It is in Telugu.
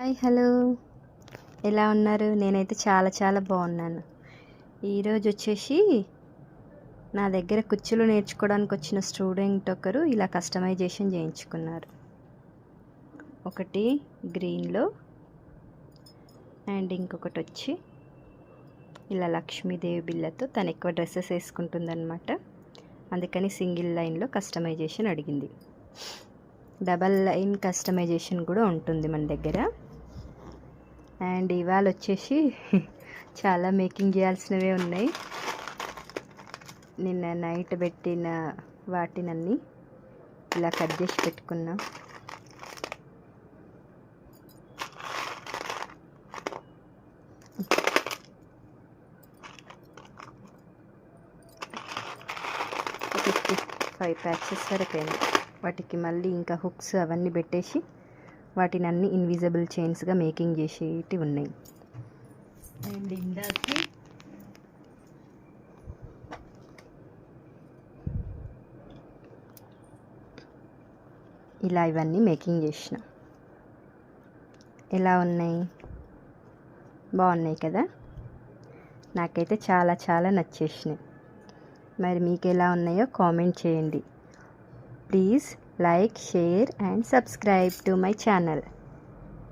హాయ్ హలో, ఎలా ఉన్నారు? నేనైతే చాలా బాగున్నాను. ఈరోజు వచ్చేసి నా దగ్గర కుచ్చులు నేర్చుకోవడానికి వచ్చిన స్టూడెంట్ ఒకరు ఇలా కస్టమైజేషన్ చేయించుకున్నారు. ఒకటి గ్రీన్లో అండ్ ఇంకొకటి వచ్చి ఇలా లక్ష్మీదేవి బిళ్ళతో. తను ఎక్కువ డ్రెస్సెస్ వేసుకుంటుందన్నమాట, అందుకని సింగిల్ లైన్లో కస్టమైజేషన్ అడిగింది. డబల్ లైన్ కస్టమైజేషన్ కూడా ఉంటుంది మన దగ్గర. అండ్ ఇవాళ వచ్చేసి చాలా మేకింగ్ చేయాల్సినవే ఉన్నాయి. నిన్న నైట్ పెట్టిన వాటినన్నీ ఇలా కట్ చేసి పెట్టుకున్నా. ఒక 55 ప్యాచెస్ వరకు అయినాయి. వాటికి మళ్ళీ ఇంకా హుక్స్ అవన్నీ పెట్టేసి వాటిని అన్ని ఇన్విజిబుల్ చైన్స్గా మేకింగ్ చేసేటి ఉన్నాయి. అండ్ ఇందాక ఇలా ఇవన్నీ మేకింగ్ చేసిన. ఎలా ఉన్నాయి? బాగున్నాయి కదా? నాకైతే చాలా నచ్చేసినాయి. మరి మీకు ఎలా ఉన్నాయో కామెంట్ చేయండి. Please like, share and subscribe to my channel.